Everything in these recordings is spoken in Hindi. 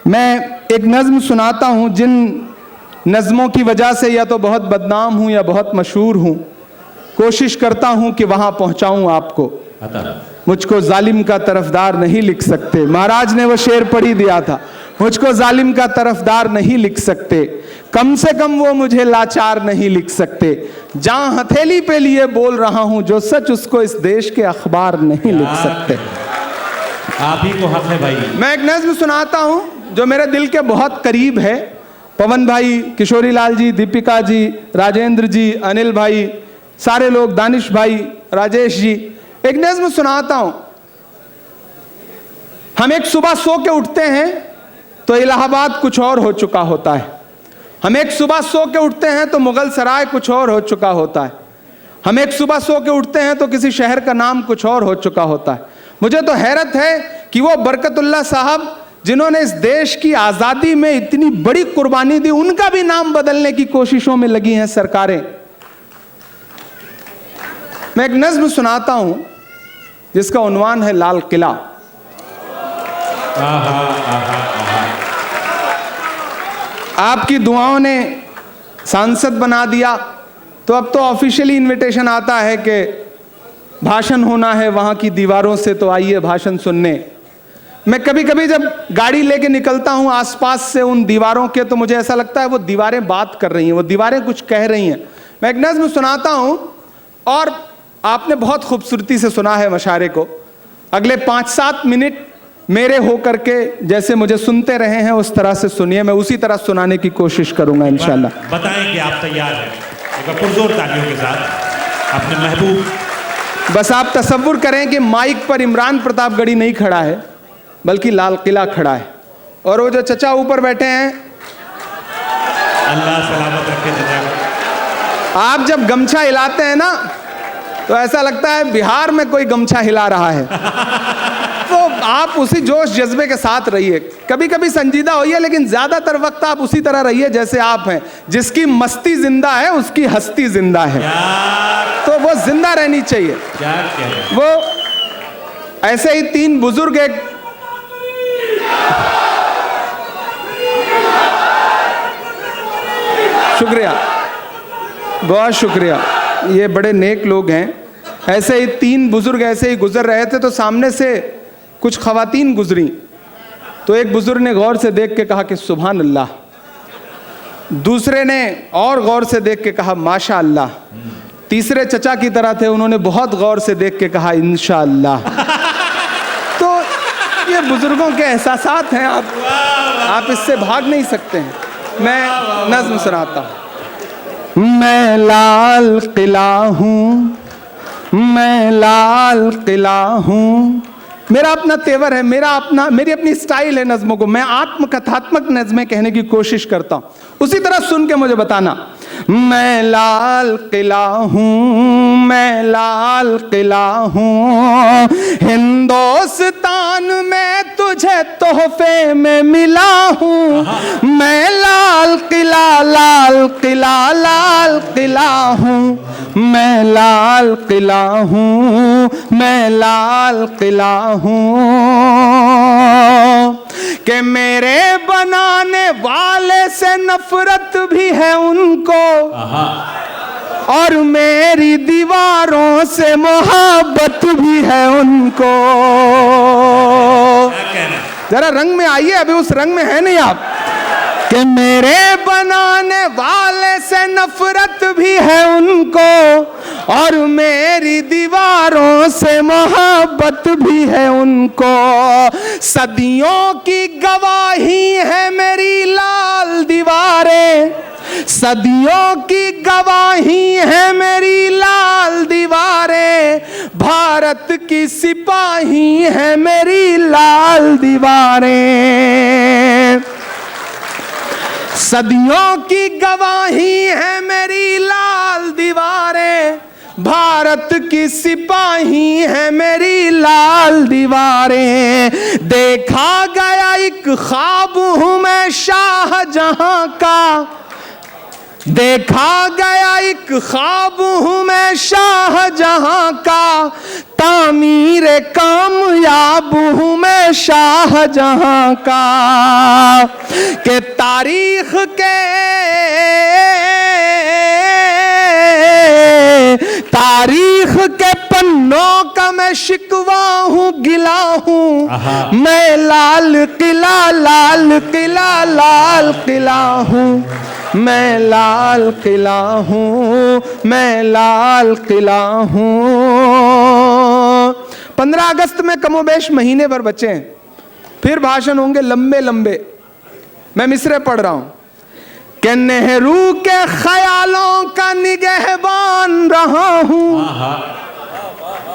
मैं एक नज़्म सुनाता हूँ जिन नज़्मों की वजह से या तो बहुत बदनाम हूँ या बहुत मशहूर हूँ। कोशिश करता हूँ कि वहाँ पहुँचाऊँ आपको। मुझको जालिम का तरफदार नहीं लिख सकते। महाराज ने वो शेर पढ़ ही दिया था, मुझको जालिम का तरफदार नहीं लिख सकते, कम से कम वो मुझे लाचार नहीं लिख सकते। जहाँ हथेली पे लिए बोल रहा हूँ जो सच उसको इस देश के अखबार नहीं लिख सकते। आप ही को हक है भाई। मैं एक नज़्म सुनाता हूँ जो मेरे दिल के बहुत करीब है। पवन भाई, किशोरी लाल जी, दीपिका जी, राजेंद्र जी, अनिल भाई, सारे लोग, दानिश भाई, राजेश जी, एक नज़्म सुनाता हूँ। हम एक सुबह सो के उठते हैं तो इलाहाबाद कुछ और हो चुका होता है। हम एक सुबह सो के उठते हैं तो मुगल सराय कुछ और हो चुका होता है। हम एक सुबह सो के उठते हैं तो किसी शहर का नाम कुछ और हो चुका होता है। मुझे तो हैरत है कि वो बरकतुल्लाह साहब जिन्होंने इस देश की आज़ादी में इतनी बड़ी कुर्बानी दी, उनका भी नाम बदलने की कोशिशों में लगी हैं सरकारें। मैं एक नज़्म सुनाता हूं जिसका उन्वान है लाल किला। आपकी दुआओं ने सांसद बना दिया तो अब तो ऑफिशियली इनविटेशन आता है कि भाषण होना है वहाँ की दीवारों से, तो आइए भाषण सुनने। मैं कभी कभी जब गाड़ी लेके निकलता हूँ आसपास से उन दीवारों के, तो मुझे ऐसा लगता है वो दीवारें बात कर रही हैं, वो दीवारें कुछ कह रही हैं। मैं एक नज़्म सुनाता हूँ और आपने बहुत खूबसूरती से सुना है मशारे को। अगले 5-7 मिनट मेरे होकर के जैसे मुझे सुनते रहे हैं उस तरह से सुनिए। मैं उसी तरह सुनाने की कोशिश करूँगा इंशाल्लाह। बताएं कि आप तैयार हैं। एक पुरजोर तालियों के साथ अपने महबूब। बस आप तसव्वुर करें कि माइक पर इमरान प्रतापगढ़ी नहीं खड़ा है बल्कि लाल किला खड़ा है, और वो जो चचा ऊपर बैठे हैं, अल्लाह सलामत रखे चचा। आप जब गमछा हिलाते हैं ना तो ऐसा लगता है बिहार में कोई गमछा हिला रहा है। तो आप उसी जोश जज्बे के साथ रहिए। कभी कभी संजीदा होइए लेकिन ज्यादातर वक्त आप उसी तरह रहिए जैसे आप हैं। जिसकी मस्ती जिंदा है उसकी हस्ती जिंदा है, तो वो जिंदा रहनी चाहिए। वो ऐसे ही 3 बुजुर्ग, एक शुक्रिया, बहुत शुक्रिया, ये बड़े नेक लोग हैं। ऐसे ही 3 बुजुर्ग ऐसे ही गुजर रहे थे तो सामने से कुछ खवातीन गुजरी, तो एक बुजुर्ग ने गौर से देख के कहा कि सुभान अल्लाह, दूसरे ने और गौर से देख के कहा माशा अल्लाह, तीसरे चचा की तरह थे, उन्होंने बहुत गौर से देख के कहा इंशाअल्लाह। तो ये बुजुर्गों के एहसासात हैं, आप इससे भाग नहीं सकते हैं। मैं नज़्म सुनाता हूँ। मैं लाल किला हूँ, मैं लाल किला हूँ, मेरा अपना तेवर है, मेरी अपनी स्टाइल है नज़्मों को। मैं आत्मकथात्मक नज़्में कहने की कोशिश करता हूँ, उसी तरह सुन के मुझे बताना। मैं लाल किला हूँ, मैं लाल किला हूँ, हिंदुस्तान में तुझे तोहफे में मिला हूँ। मैं लाल किला, लाल किला, लाल किला हूँ, मैं लाल किला हूँ, मैं लाल किला हूँ। कि मेरे बनाने वाले से नफरत भी है उनको और मेरी दीवारों से मोहब्बत भी है उनको। जरा रंग में आइए, अभी उस रंग में है नहीं आप। कि मेरे बनाने वाले से नफरत भी है उनको और मेरी दीवारों से मोहब्बत भी है उनको। सदियों की गवाही है मेरी लाल दीवारें, सदियों की गवाही है मेरी लाल दीवारें, भारत की सिपाही है मेरी लाल दीवारें। सदियों की गवाही है मेरी लाल दीवारें, भारत की सिपाही है मेरी लाल दीवारें। देखा गया एक ख्वाब हूँ मैं शाहजहां का, देखा गया एक ख्वाब हूँ मैं शाहजहां का, तामीर कामयाब हूँ मैं शाहजहां का, के तारीख के पन्नों का मैं शिकवा हूँ, गिला हूँ मैं लाल किला, लाल किला, लाल किला हूँ मैं, लाल किला हूँ मैं, लाल किला हूँ। 15 अगस्त में कमोबेश महीने भर बचे हैं, फिर भाषण होंगे लंबे लंबे। मैं मिसरे पढ़ रहा हूं कि नेहरू के ख्यालों का निगहबान रहा हूं,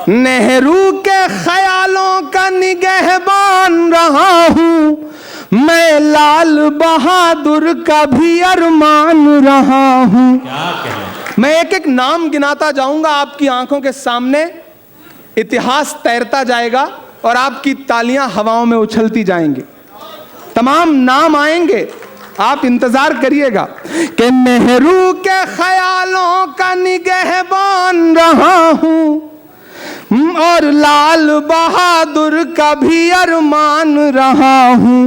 नेहरू के ख्यालों का निगहबान रहा हूं मैं, लाल बहादुर का भी अरमान रहा हूं। मैं एक एक नाम गिनाता जाऊंगा, आपकी आंखों के सामने इतिहास तैरता जाएगा और आपकी तालियां हवाओं में उछलती जाएंगी। तमाम नाम आएंगे, आप इंतजार करिएगा कि नेहरू के ख्यालों का निगहबान रहा हूं और लाल बहादुर का भी अरमान रहा हूं।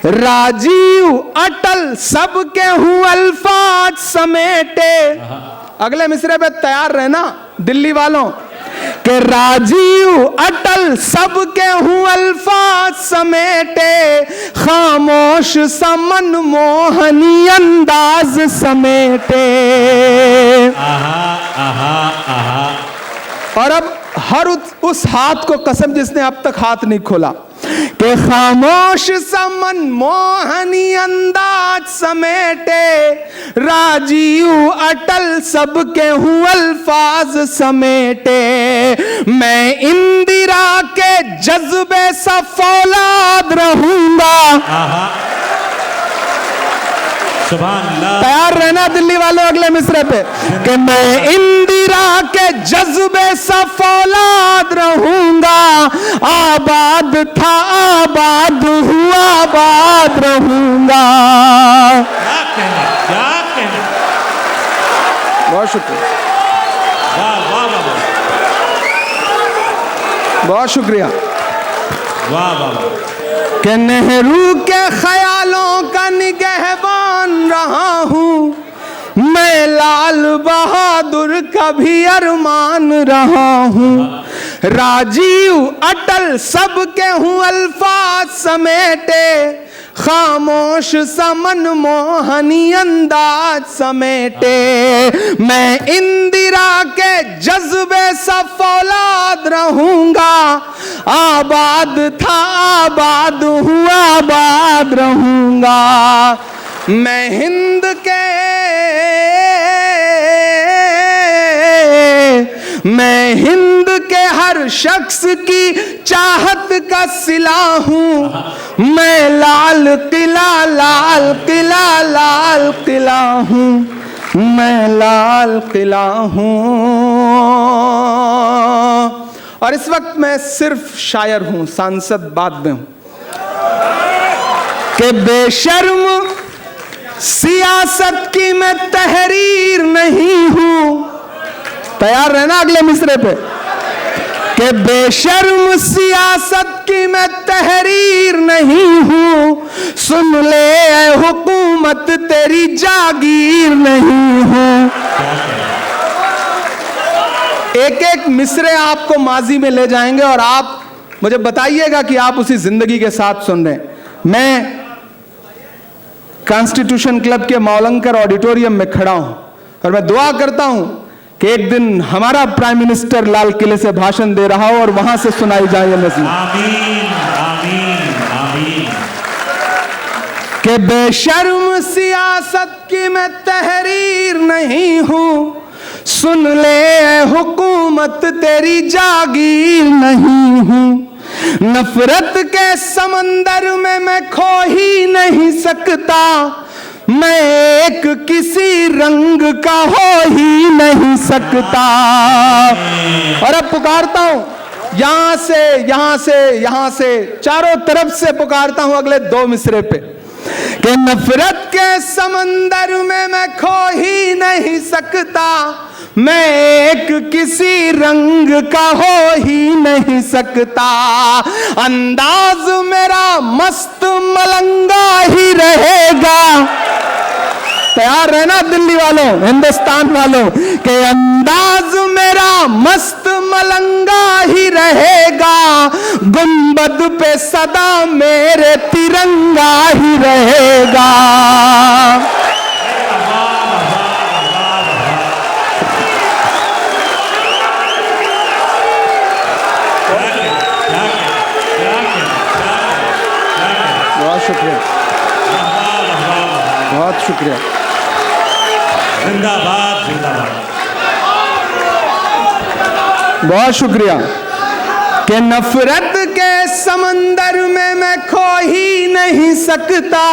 राजीव अटल सबके हूं अल्फाज समेटे। अगले मिसरे पे तैयार रहना दिल्ली वालों, कि राजीव अटल सबके हूं अल्फाज समेटे, खामोश समन मोहनी अंदाज समेटे। और अब हर उस हाथ को कसम जिसने अब तक हाथ नहीं खोला, कि खामोश समन मोहनी अंदाज समेटे, राजीव अटल सबके हूं अल्फाज समेटे, मैं इंदिरा के जज्बे सा फौलाद रहूंगा। तैयार रहना दिल्ली वालों अगले मिसरे पे, कि मैं इंदिरा के जज्बे सा फौलाद रहूंगा, आबाद था आबाद हुआ आबाद रहूंगा। क्या कहना। बहुत शुक्रिया, वाह वाह वाह, बहुत शुक्रिया। वाह वाह, कि नेहरू के ख्यालों का निगहबान रहा हूं मैं, लाल बहादुर का भी अरमान रहा हूं, राजीव अटल सबके हूं अल्फाज समेटे, खामोश समन मोहनी अंदाज समेटे, मैं इंदिरा के जज्बे सा फौलाद रहूंगा, आबाद था आबाद हुआ आबाद रहूंगा, मैं हिंद के हर शख्स की चाहत का सिला हूं मैं, लाल किला लाल किला लाल किला हूं मैं, लाल किला हूं। और इस वक्त मैं सिर्फ शायर हूं, सांसद बाद में हूं, कि बेशर्म सियासत की मैं तहरीर नहीं हूं। तैयार रहना अगले मिसरे पे, कि बेशर्म सियासत की मैं तहरीर नहीं हूं, सुन ले ऐ हुकूमत तेरी जागीर नहीं हूं। एक एक मिसरे आपको माजी में ले जाएंगे और आप मुझे बताइएगा कि आप उसी जिंदगी के साथ सुन रहे हैं। मैं कॉन्स्टिट्यूशन क्लब के मौलंकर ऑडिटोरियम में खड़ा हूं और मैं दुआ करता हूं कि एक दिन हमारा प्राइम मिनिस्टर लाल किले से भाषण दे रहा हो और वहां से सुनाई जाए ये नज़्म। आमीन आमीन आमीन। कि बेशर्म सियासत की मैं तहरीर नहीं हूं, सुन ले हुकूमत तेरी जागीर नहीं हूं, नफरत के समंदर में मैं खो ही नहीं सकता, मैं एक किसी रंग का हो ही नहीं सकता। और अब पुकारता हूं यहां से यहां से यहां से चारों तरफ से पुकारता हूं अगले 2 मिसरे पे, कि नफरत के समंदर में मैं खो ही नहीं सकता, मैं एक किसी रंग का हो ही नहीं सकता, अंदाज मेरा मस्त मलंगा ही रहेगा। तैयार रहना दिल्ली वालों, हिंदुस्तान वालों, के अंदाज मेरा मस्त मलंगा ही रहेगा, गुंबद पे सदा मेरे तिरंगा ही रहेगा। बहुत शुक्रिया, बहुत शुक्रिया। जिंदाबाद जिंदाबाद। बहुत शुक्रिया। कि नफरत के समंदर में मैं खो ही नहीं सकता,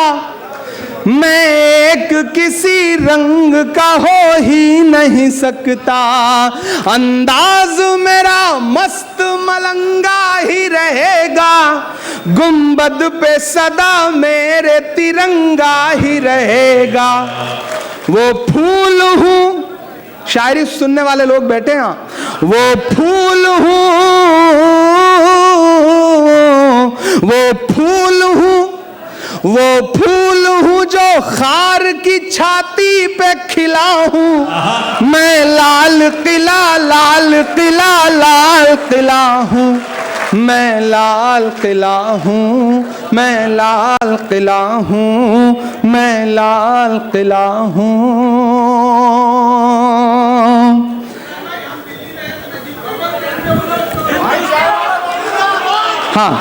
मैं एक किसी रंग का हो ही नहीं सकता, अंदाज मेरा मस्त मलंगा ही रहेगा, गुंबद पे सदा मेरे तिरंगा ही रहेगा। वो फूल हूँ, शायरी सुनने वाले लोग बैठे हैं, वो फूल हूँ, वो फूल हूँ, वो फूल हूँ जो खार की छाती पे खिला हूँ, मैं लाल किला लाल किला लाल किला हूँ, मैं लाल किला हूँ, मैं लाल किला हूँ, मैं लाल किला हूँ। हाँ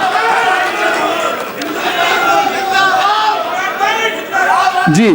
जी।